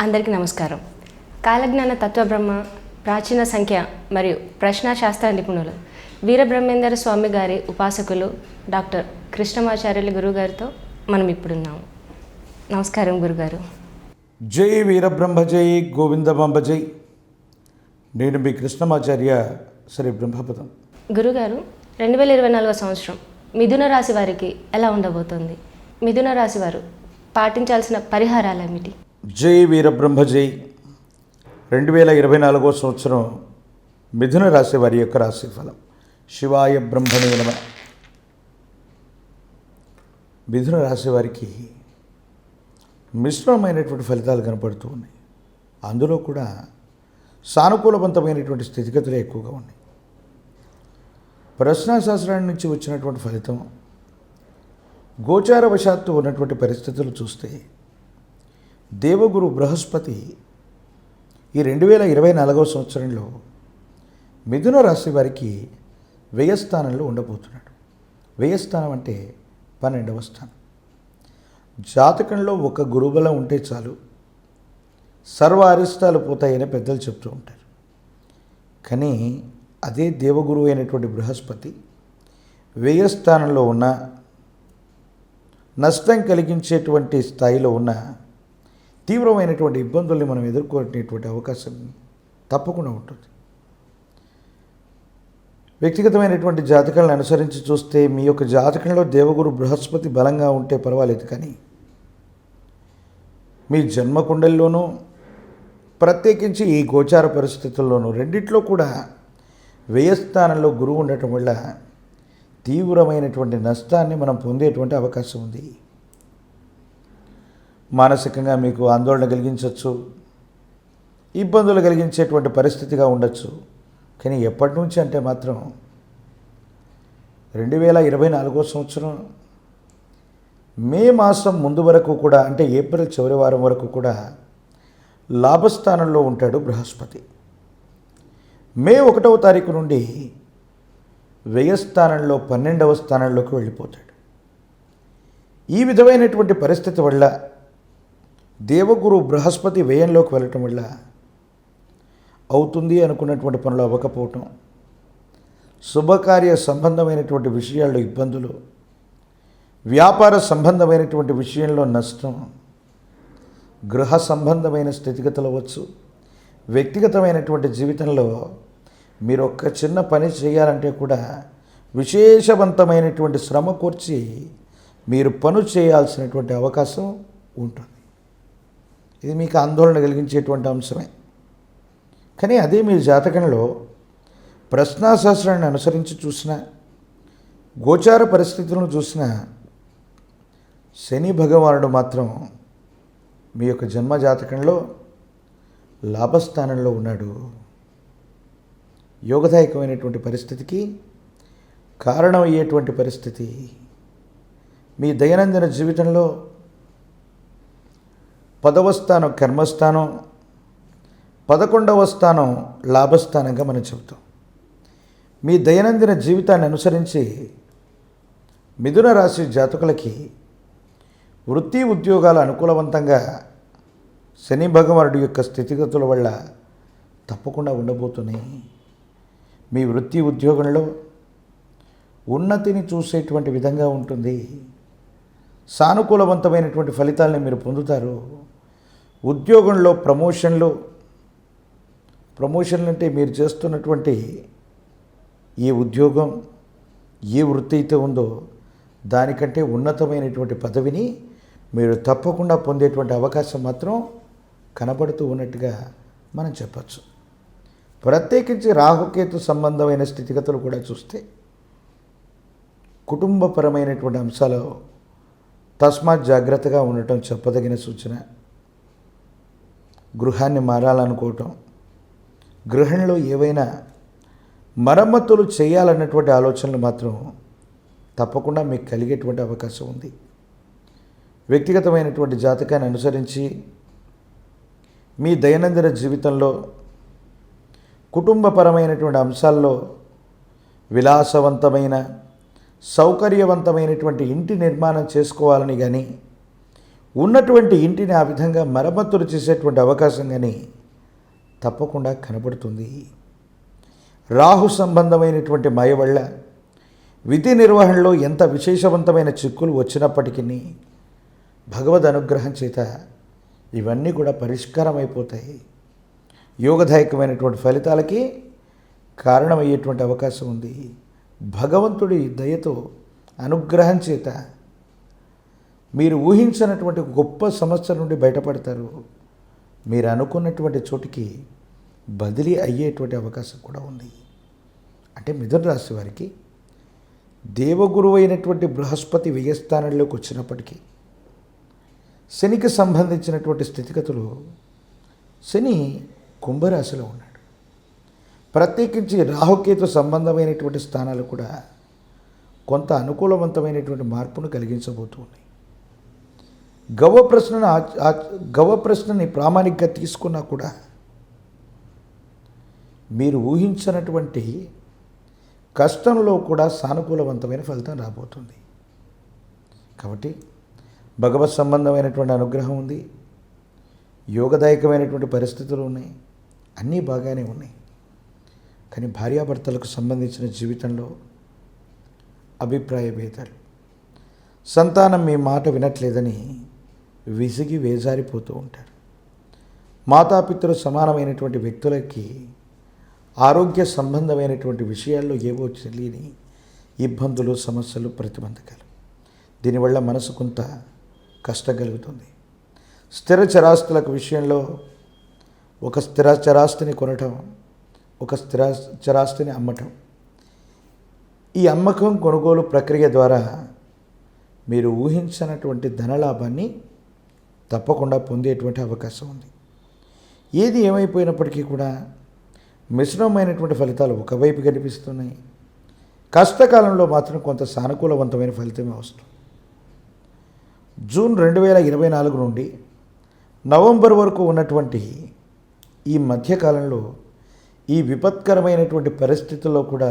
అందరికీ నమస్కారం. కాలజ్ఞాన తత్వబ్రహ్మ, ప్రాచీన సంఖ్య మరియు ప్రశ్నాశాస్త్ర నిపుణులు వీరబ్రహ్మేందర స్వామి గారి ఉపాసకులు డాక్టర్ కృష్ణమాచార్యులు గురుగారితో మనం ఇప్పుడున్నాము. నమస్కారం గురుగారు. జై వీరబ్రహ్మ జై గోవిందమాంబ జై. నేను మీ కృష్ణమాచార్య శ్రీ బ్రహ్మపదం. గురుగారు, 2024 సంవత్సరం మిథున రాశి వారికి ఎలా ఉండబోతోంది? మిథున రాశి వారు పాటించాల్సిన పరిహారాలు ఏమిటి? జై వీరబ్రహ్మ జై. 2024 సంవత్సరం మిథున రాశి వారి యొక్క రాశి ఫలం. శివాయ బ్రహ్మణే నమః. మిథున రాశి వారికి మిశ్రమమైనటువంటి ఫలితాలు కనపడుతూ ఉన్నాయి. అందులో కూడా సానుకూలవంతమైనటువంటి స్థితిగతులే ఎక్కువగా ఉన్నాయి. ప్రశ్నాశాస్త్రాన్ని నుంచి వచ్చినటువంటి ఫలితం, గోచారవశాత్తు ఉన్నటువంటి పరిస్థితులు చూస్తే దేవగురు బృహస్పతి ఈ 2024 సంవత్సరంలో మిథున రాశి వారికి వ్యయస్థానంలో ఉండబోతున్నాడు. వ్యయస్థానం అంటే 12వ స్థానం. జాతకంలో ఒక గురుబలం ఉంటే చాలు, సర్వ అరిష్టాలు పోతాయని పెద్దలు చెప్తూ ఉంటారు. కానీ అదే దేవగురువు అయినటువంటి బృహస్పతి వ్యయస్థానంలో ఉన్న, నష్టం కలిగించేటువంటి స్థాయిలో ఉన్న తీవ్రమైనటువంటి ఇబ్బందుల్ని మనం ఎదుర్కొనేటువంటి అవకాశం తప్పకుండా ఉంటుంది. వ్యక్తిగతమైనటువంటి జాతకాలను అనుసరించి చూస్తే మీ యొక్క జాతకంలో దేవగురు బృహస్పతి బలంగా ఉంటే పర్వాలేదు, కానీ మీ జన్మకుండలిలోనూ ప్రత్యేకించి ఈ గోచార పరిస్థితుల్లోనూ రెండిట్లో కూడా వ్యయస్థానంలో గురువు ఉండటం వల్ల తీవ్రమైనటువంటి నష్టాన్ని మనం పొందేటువంటి అవకాశం ఉంది. మానసికంగా మీకు ఆందోళన కలిగించవచ్చు, ఇబ్బందులు కలిగించేటువంటి పరిస్థితిగా ఉండొచ్చు. కానీ ఎప్పటి నుంచి అంటే మాత్రం 2024 సంవత్సరం మే మాసం ముందు వరకు కూడా, అంటే ఏప్రిల్ చివరి వారం వరకు కూడా లాభస్థానంలో ఉంటాడు బృహస్పతి. మే 1వ తారీఖు నుండి వ్యయస్థానంలో 12వ స్థానంలోకి వెళ్ళిపోతాడు. ఈ విధమైనటువంటి పరిస్థితి వల్ల దేవగురు బృహస్పతి వ్యయంలోకి వెళ్ళటం వల్ల అవుతుంది అనుకున్నటువంటి పనులు అవ్వకపోవటం, శుభకార్య సంబంధమైనటువంటి విషయాల్లో ఇబ్బందులు, వ్యాపార సంబంధమైనటువంటి విషయంలో నష్టం, గృహ సంబంధమైన స్థితిగతులు అవ్వచ్చు. వ్యక్తిగతమైనటువంటి జీవితంలో మీరు ఒక్క చిన్న పని చేయాలంటే కూడా విశేషవంతమైనటువంటి శ్రమ కూర్చి మీరు పను చేయాల్సినటువంటి అవకాశం ఉంటుంది. ఇది మీకు ఆందోళన కలిగించేటువంటి అంశమే. కానీ అదే మీ జాతకంలో ప్రశ్నాశాస్త్రాన్ని అనుసరించి చూసినా, గోచార పరిస్థితులను చూసినా, శని భగవానుడు మాత్రం మీ యొక్క జన్మ జాతకంలో లాభస్థానంలో ఉన్నాడు. యోగదాయకమైనటువంటి పరిస్థితికి కారణమయ్యేటువంటి పరిస్థితి. మీ దైనందిన జీవితంలో 10వ స్థానం కర్మస్థానం, 11వ స్థానం లాభస్థానంగా మనం చెబుతాం. మీ దైనందిన జీవితాన్ని అనుసరించి మిథున రాశి జాతకులకి వృత్తి ఉద్యోగాలు అనుకూలవంతంగా శని భగవానుడి యొక్క స్థితిగతుల వల్ల తప్పకుండా ఉండబోతున్నాయి. మీ వృత్తి ఉద్యోగంలో ఉన్నతిని చూసేటువంటి విధంగా ఉంటుంది. సానుకూలవంతమైనటువంటి ఫలితాలని మీరు పొందుతారు. ఉద్యోగంలో ప్రమోషన్లు అంటే మీరు చేస్తున్నటువంటి ఏ ఉద్యోగం, ఏ వృత్తి అయితే ఉందో దానికంటే ఉన్నతమైనటువంటి పదవిని మీరు తప్పకుండా పొందేటువంటి అవకాశం మాత్రం కనబడుతూ ఉన్నట్టుగా మనం చెప్పచ్చు. ప్రత్యేకించి రాహుకేతు సంబంధమైన స్థితిగతులు కూడా చూస్తే కుటుంబపరమైనటువంటి అంశాలు తస్మాత్ జాగ్రత్తగా ఉండటం చెప్పదగిన సూచన. గృహాన్ని మారాలనుకోవటం, గృహంలో ఏవైనా మరమ్మతులు చేయాలన్నటువంటి ఆలోచనలు మాత్రం తప్పకుండా మీకు కలిగేటువంటి అవకాశం ఉంది. వ్యక్తిగతమైనటువంటి జాతకాన్ని అనుసరించి మీ దైనందిన జీవితంలో కుటుంబపరమైనటువంటి అంశాల్లో విలాసవంతమైన, సౌకర్యవంతమైనటువంటి ఇంటి నిర్మాణం చేసుకోవాలని కానీ, ఉన్నటువంటి ఇంటిని ఆ విధంగా మరమ్మతులు చేసేటువంటి అవకాశం కానీ తప్పకుండా కనబడుతుంది. రాహు సంబంధమైనటువంటి మాయ వల్ల విధి నిర్వహణలో ఎంత విశేషవంతమైన చిక్కులు వచ్చినప్పటికీ భగవద్ అనుగ్రహం చేత ఇవన్నీ కూడా పరిష్కారం అయిపోతాయి. యోగదాయకమైనటువంటి ఫలితాలకి కారణమయ్యేటువంటి అవకాశం ఉంది. భగవంతుడి దయతో అనుగ్రహం చేత మీరు ఊహించినటువంటి గొప్ప సమస్య నుండి బయటపడతారు. మీరు అనుకున్నటువంటి చోటికి బదిలీ అయ్యేటువంటి అవకాశం కూడా ఉంది. అంటే మిథున రాశి వారికి దేవగురువు అయినటువంటి బృహస్పతి వ్యయస్థానంలోకి వచ్చినప్పటికీ శనికి సంబంధించినటువంటి స్థితిగతులు, శని కుంభరాశిలో ఉన్నాడు. ప్రత్యేకించి రాహుకేతు సంబంధమైనటువంటి స్థానాలు కూడా కొంత అనుకూలవంతమైనటువంటి మార్పును కలిగించబోతూ ఉన్నాయి. గవ ప్రశ్నని ప్రామాణికంగా తీసుకున్నా కూడా మీరు ఊహించినటువంటి కష్టంలో కూడా సానుకూలవంతమైన ఫలితం రాబోతుంది. కాబట్టి భగవత్ సంబంధమైనటువంటి అనుగ్రహం ఉంది, యోగదాయకమైనటువంటి పరిస్థితులు ఉన్నాయి, అన్నీ బాగానే ఉన్నాయి. కానీ భార్యాభర్తలకు సంబంధించిన జీవితంలో అభిప్రాయ భేదాలు, సంతానం మీ మాట వినట్లేదని విసిగి వేజారిపోతూ ఉంటారు. మాతాపితృ సమానమైనటువంటి వ్యక్తులకి ఆరోగ్య సంబంధమైనటువంటి విషయాల్లో ఏవో తెలియని ఇబ్బందులు, సమస్యలు, ప్రతిబంధకాలు, దీనివల్ల మనసు కొంత కష్టం కలుగుతుంది. స్థిర చరాస్తులకు విషయంలో ఒక స్థిర చరాస్తిని కొనటం, ఒక స్థిర చరాస్తిని అమ్మటం, ఈ అమ్మకం కొనుగోలు ప్రక్రియ ద్వారా మీరు ఊహించినటువంటి ధనలాభాన్ని తప్పకుండా పొందేటువంటి అవకాశం ఉంది. ఏది ఏమైపోయినప్పటికీ కూడా మిశ్రమమైనటువంటి ఫలితాలు ఒకవైపు కనిపిస్తున్నాయి. కష్టకాలంలో మాత్రం కొంత సానుకూలవంతమైన ఫలితమే వస్తుంది. జూన్ 2024 నుండి నవంబర్ వరకు ఉన్నటువంటి ఈ మధ్యకాలంలో ఈ విపత్కరమైనటువంటి పరిస్థితుల్లో కూడా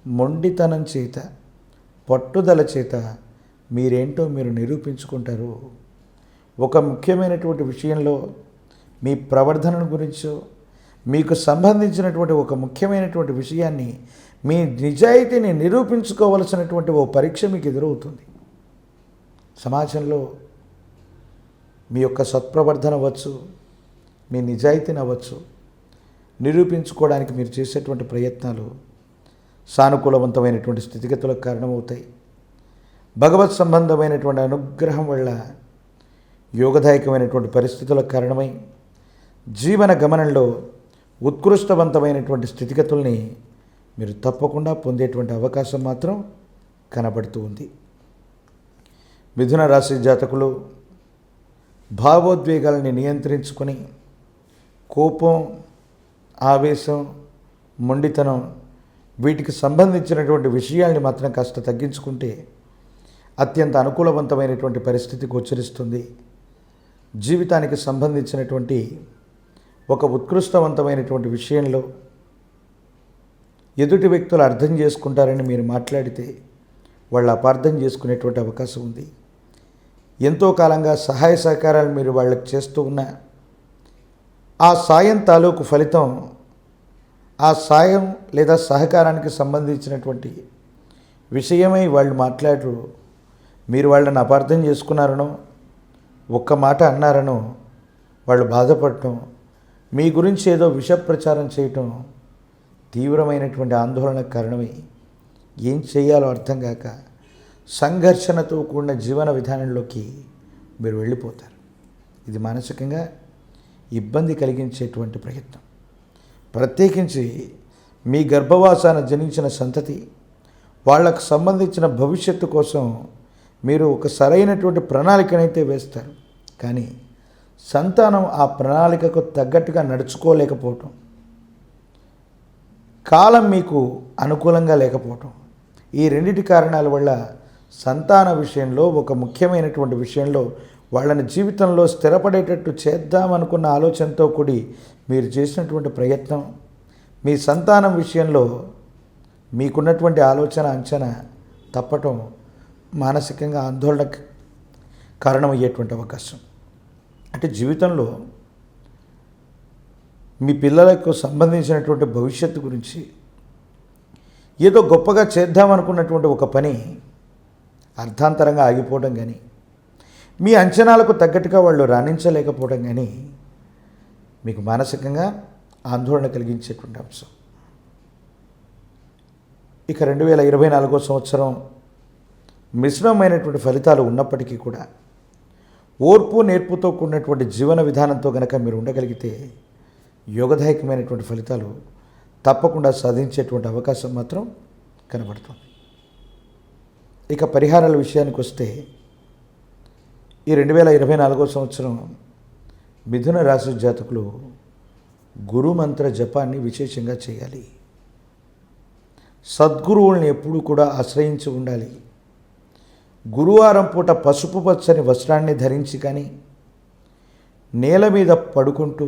మొండితనం చేత, పట్టుదల చేత మీరేంటో మీరు నిరూపించుకుంటారు. ఒక ముఖ్యమైనటువంటి విషయంలో మీ ప్రవర్ధన గురించో, మీకు సంబంధించినటువంటి ఒక ముఖ్యమైనటువంటి విషయాన్ని, మీ నిజాయితీని నిరూపించుకోవలసినటువంటి ఓ పరీక్ష మీకు ఎదురవుతుంది. సమాజంలో మీ యొక్క సత్ప్రవర్ధన అవ్వచ్చు, మీ నిజాయితీని అవ్వచ్చు, నిరూపించుకోవడానికి మీరు చేసేటువంటి ప్రయత్నాలు సానుకూలవంతమైనటువంటి స్థితిగతులకు కారణమవుతాయి. భగవత్ సంబంధమైనటువంటి అనుగ్రహం వల్ల యోగదాయకమైనటువంటి పరిస్థితులకు కారణమై జీవన గమనంలో ఉత్కృష్టవంతమైనటువంటి స్థితిగతుల్ని మీరు తప్పకుండా పొందేటువంటి అవకాశం మాత్రం కనబడుతూ ఉంది. మిథున రాశి జాతకులు భావోద్వేగాలని నియంత్రించుకొని కోపం, ఆవేశం, మొండితనం వీటికి సంబంధించినటువంటి విషయాల్ని మాత్రం కాస్త తగ్గించుకుంటే అత్యంత అనుకూలవంతమైనటువంటి పరిస్థితి గోచరిస్తుంది. జీవితానికి సంబంధించినటువంటి ఒక ఉత్కృష్టవంతమైనటువంటి విషయంలో ఎదుటి వ్యక్తులు అర్థం చేసుకుంటారని మీరు మాట్లాడితే వాళ్ళు అపార్థం చేసుకునేటువంటి అవకాశం ఉంది. ఎంతో కాలంగా సహాయ సహకారాలు మీరు వాళ్ళకి చేస్తూ ఉన్నా ఆ సాయం తాలూకు ఫలితం, ఆ సాయం లేదా సహకారానికి సంబంధించినటువంటి విషయమై వాళ్ళు మాట్లాడరు. మీరు వాళ్ళని అపార్థం చేసుకున్నారనో, ఒక్క మాట అన్నారనో వాళ్ళు బాధపడటం, మీ గురించి ఏదో విష ప్రచారం చేయటం తీవ్రమైనటువంటి ఆందోళనకు కారణమై ఏం చేయాలో అర్థం కాక సంఘర్షణతో కూడిన జీవన విధానంలోకి మీరు వెళ్ళిపోతారు. ఇది మానసికంగా ఇబ్బంది కలిగించేటువంటి ప్రయత్నం. ప్రత్యేకించి మీ గర్భవాసాన జనించిన సంతతి వాళ్ళకు సంబంధించిన భవిష్యత్తు కోసం మీరు ఒక సరైనటువంటి ప్రణాళికనైతే వేస్తారు. కానీ సంతానం ఆ ప్రణాళికకు తగ్గట్టుగా నడుచుకోలేకపోవటం, కాలం మీకు అనుకూలంగా లేకపోవటం, ఈ రెండిటి కారణాల వల్ల సంతాన విషయంలో, ఒక ముఖ్యమైనటువంటి విషయంలో వాళ్ళని జీవితంలో స్థిరపడేటట్టు చేద్దామనుకున్న ఆలోచనతో కూడి మీరు చేసినటువంటి ప్రయత్నం, మీ సంతానం విషయంలో మీకున్నటువంటి ఆలోచన, అంచనా తప్పటం మానసికంగా ఆందోళన కారణమయ్యేటువంటి అవకాశం. అంటే జీవితంలో మీ పిల్లలకు సంబంధించినటువంటి భవిష్యత్తు గురించి ఏదో గొప్పగా చేద్దామనుకున్నటువంటి ఒక పని అర్థాంతరంగా ఆగిపోవడం కానీ, మీ అంచనాలకు తగ్గట్టుగా వాళ్ళు రాణించలేకపోవడం కానీ మీకు మానసికంగా ఆందోళన కలిగించేటువంటి అంశం. ఇక 2024 సంవత్సరం మిశ్రమమైనటువంటి ఫలితాలు ఉన్నప్పటికీ కూడా ఓర్పు నేర్పుతో కూడినటువంటి జీవన విధానంతో కనుక మీరు ఉండగలిగితే యోగదాయకమైనటువంటి ఫలితాలు తప్పకుండా సాధించేటువంటి అవకాశం మాత్రం కనబడుతుంది. ఇక పరిహారాల విషయానికి వస్తే ఈ 2024 సంవత్సరం మిథున రాశి జాతకులు గురు మంత్ర జపాన్ని విశేషంగా చేయాలి. సద్గురువుల్ని ఎప్పుడూ కూడా ఆశ్రయించి ఉండాలి. గురువారం పూట పసుపు పచ్చని వస్త్రాన్ని ధరించి కానీ, నేల మీద పడుకుంటూ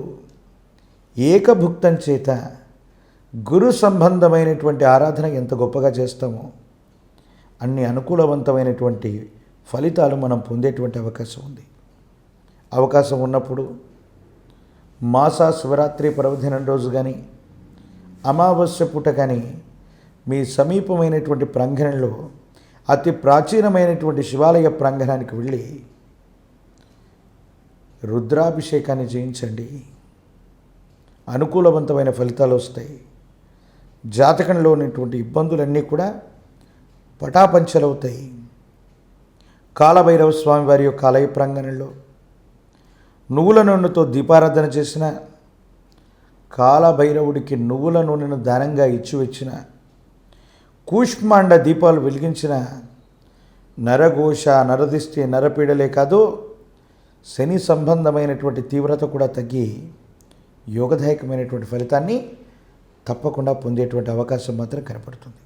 ఏకభుక్తం చేత గురు సంబంధమైనటువంటి ఆరాధన ఎంత గొప్పగా చేస్తామో అన్ని అనుకూలవంతమైనటువంటి ఫలితాలు మనం పొందేటువంటి అవకాశం ఉంది. అవకాశం ఉన్నప్పుడు మాస శివరాత్రి పర్వదినం రోజు కానీ, అమావాస్య పూట కానీ మీ సమీపమైనటువంటి ప్రాంగణంలో అతి ప్రాచీనమైనటువంటి శివాలయ ప్రాంగణానికి వెళ్ళి రుద్రాభిషేకాన్ని చేయించండి. అనుకూలవంతమైన ఫలితాలు వస్తాయి. జాతకంలో ఉన్నటువంటి ఇబ్బందులన్నీ కూడా పటాపంచలవుతాయి. కాలభైరవ స్వామి వారి యొక్క ఆలయ ప్రాంగణంలో నువ్వుల నూనెతో దీపారాధన చేసిన, కాలభైరవుడికి నువ్వుల నూనెను దానంగా ఇచ్చివచ్చిన, కూష్మాండ దీపాలు వెలిగించిన నరఘోష, నరదిష్టి, నరపీడలే కాదు శని సంబంధమైనటువంటి తీవ్రత కూడా తగ్గి యోగదాయకమైనటువంటి ఫలితాన్ని తప్పకుండా పొందేటువంటి అవకాశం మాత్రం కనపడుతుంది.